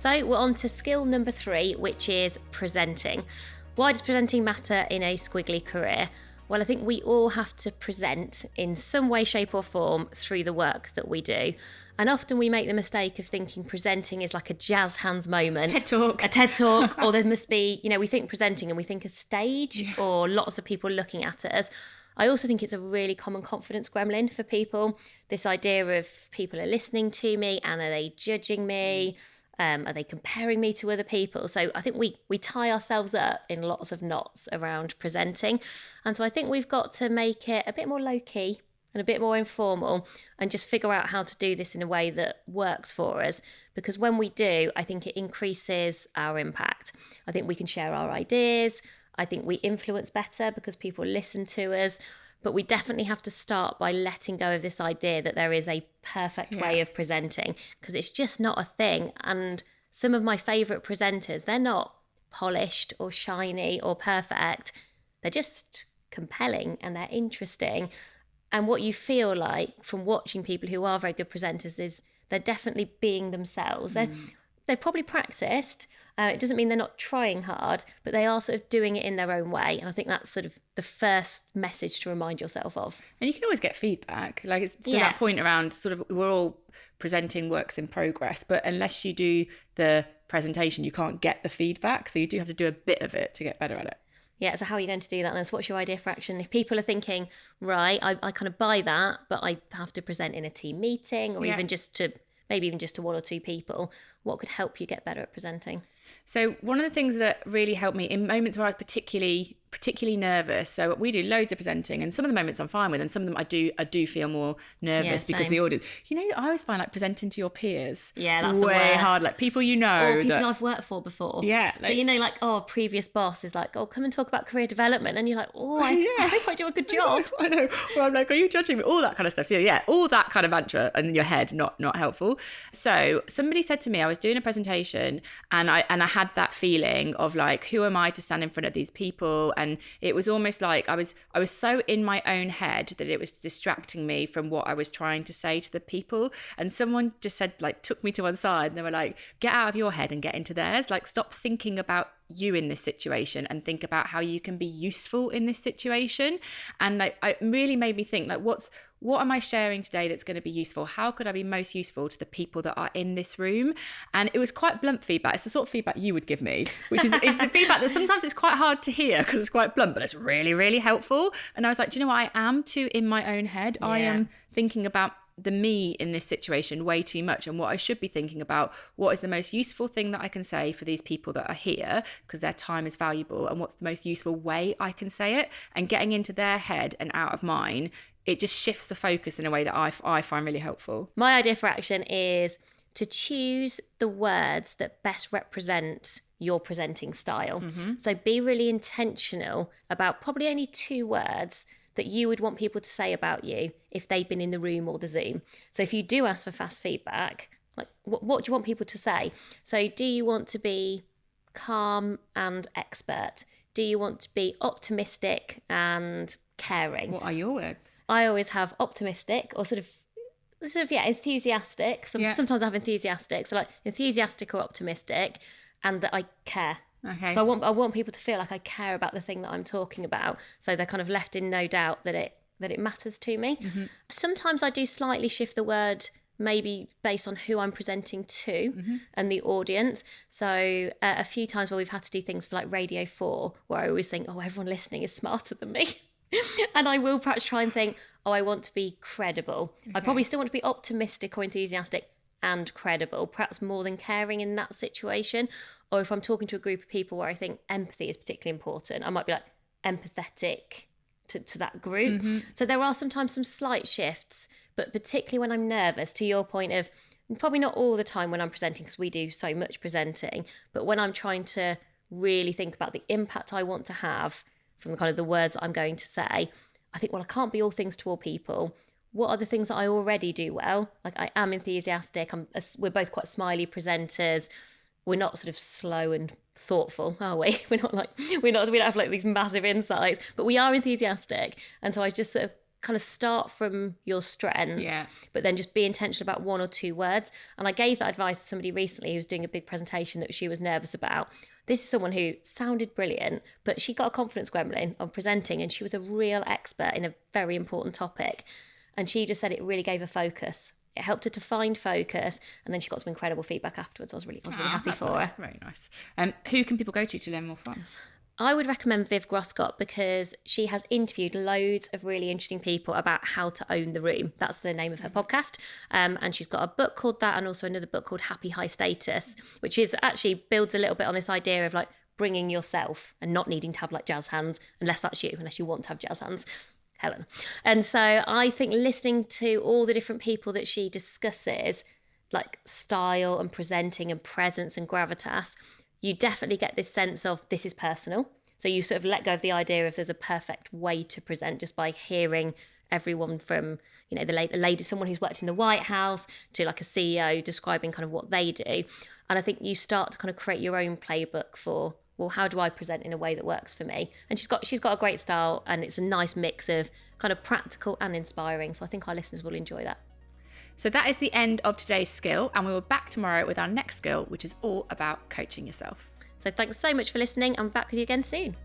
So we're on to skill number 3, which is presenting. Why does presenting matter in a squiggly career? Well, I think we all have to present in some way, shape or form through the work that we do. And often we make the mistake of thinking presenting is like a jazz hands moment. TED Talk. A TED Talk, or there must be, we think presenting and we think a stage or lots of people looking at us. I also think it's a really common confidence gremlin for people. This idea of people are listening to me and are they judging me? Are they comparing me to other people? So I think we tie ourselves up in lots of knots around presenting. And so I think we've got to make it a bit more low-key and a bit more informal and just figure out how to do this in a way that works for us. Because when we do, I think it increases our impact. I think we can share our ideas. I think we influence better because people listen to us. But we definitely have to start by letting go of this idea that there is a perfect way of presenting, because it's just not a thing. And some of my favourite presenters, they're not polished or shiny or perfect. They're just compelling and they're interesting. And what you feel like from watching people who are very good presenters is they're definitely being themselves. They've probably practiced. It doesn't mean they're not trying hard, but they are sort of doing it in their own way. And I think that's sort of the first message to remind yourself of. And you can always get feedback. Like it's to that point around sort of we're all presenting works in progress, but unless you do the presentation, you can't get the feedback. So you do have to do a bit of it to get better at it. Yeah, so how are you going to do that then? So what's your idea for action? If people are thinking, right, I kind of buy that, but I have to present in a team meeting or even just to one or two people, what could help you get better at presenting? So one of the things that really helped me in moments where I was particularly nervous, so we do loads of presenting and some of the moments I'm fine with and some of them I do feel more nervous because the audience, I always find like presenting to your peers that's way the worst. hard, like people or people I've worked for before. So previous boss is like, come and talk about career development, and you're like, I hope I do a good job. I know. Well, I'm like, are you judging me? All that kind of stuff. So all that kind of mantra in your head, not helpful. So somebody said to me, I was doing a presentation and I had that feeling of like, who am I to stand in front of these people? And it was almost like I was so in my own head that it was distracting me from what I was trying to say to the people. And someone just said, like, took me to one side and they were like, get out of your head and get into theirs. Like, stop thinking about you in this situation and think about how you can be useful in this situation. And like, it really made me think, like, what am I sharing today that's going to be useful? How could I be most useful to the people that are in this room? And it was quite blunt feedback. It's the sort of feedback you would give me, which is it's a feedback that sometimes it's quite hard to hear because it's quite blunt, but it's really, really helpful. And I was like, do you know what? I am too in my own head. I am thinking about the me in this situation way too much, and what I should be thinking about, what is the most useful thing that I can say for these people that are here because their time is valuable, and what's the most useful way I can say it, and getting into their head and out of mine. It just shifts the focus in a way that I find really helpful. My idea for action is to choose the words that best represent your presenting style. So be really intentional about probably only 2 words that you would want people to say about you if they've been in the room or the Zoom. So if you do ask for fast feedback, like what do you want people to say? So do you want to be calm and expert? Do you want to be optimistic and caring? What are your words? I always have optimistic or sort of enthusiastic. Sometimes I have enthusiastic. So like enthusiastic or optimistic, and that I care. Okay. So I want people to feel like I care about the thing that I'm talking about. So they're kind of left in no doubt that it matters to me. Sometimes I do slightly shift the word, maybe based on who I'm presenting to and the audience. So a few times where we've had to do things for like Radio 4, where I always think, everyone listening is smarter than me. And I will perhaps try and think, I want to be credible. I probably still want to be optimistic or enthusiastic and credible, perhaps more than caring in that situation. Or if I'm talking to a group of people where I think empathy is particularly important, I might be like empathetic to that group. So there are sometimes some slight shifts, but particularly when I'm nervous, to your point of, probably not all the time when I'm presenting because we do so much presenting, but when I'm trying to really think about the impact I want to have from the kind of the words I'm going to say, I think, I can't be all things to all people. What are the things that I already do well? Like I am enthusiastic. We're both quite smiley presenters. We're not sort of slow and thoughtful, are we? We don't have like these massive insights, but we are enthusiastic. And so I just sort of kind of start from your strengths, but then just be intentional about 1 or 2 words. And I gave that advice to somebody recently who was doing a big presentation that she was nervous about. This is someone who sounded brilliant, but she got a confidence gremlin on presenting, and she was a real expert in a very important topic. And she just said it really gave her focus. It helped her to find focus, and then she got some incredible feedback afterwards. I was really happy for her. Very nice. Who can people go to learn more from? I would recommend Viv Groscott, because she has interviewed loads of really interesting people about how to own the room. That's the name of her podcast. And she's got a book called that, and also another book called Happy High Status, which is actually builds a little bit on this idea of like bringing yourself and not needing to have like jazz hands, unless you want to have jazz hands. Helen. And so I think listening to all the different people that she discusses, like style and presenting and presence and gravitas, you definitely get this sense of this is personal. So you sort of let go of the idea of there's a perfect way to present just by hearing everyone from, you know, the lady, someone who's worked in the White House, to like a CEO describing kind of what they do. And I think you start to kind of create your own playbook for, well, how do I present in a way that works for me? And she's got a great style, and it's a nice mix of kind of practical and inspiring. So I think our listeners will enjoy that. So that is the end of today's skill, and we will back tomorrow with our next skill, which is all about coaching yourself. So thanks so much for listening. I'm back with you again soon.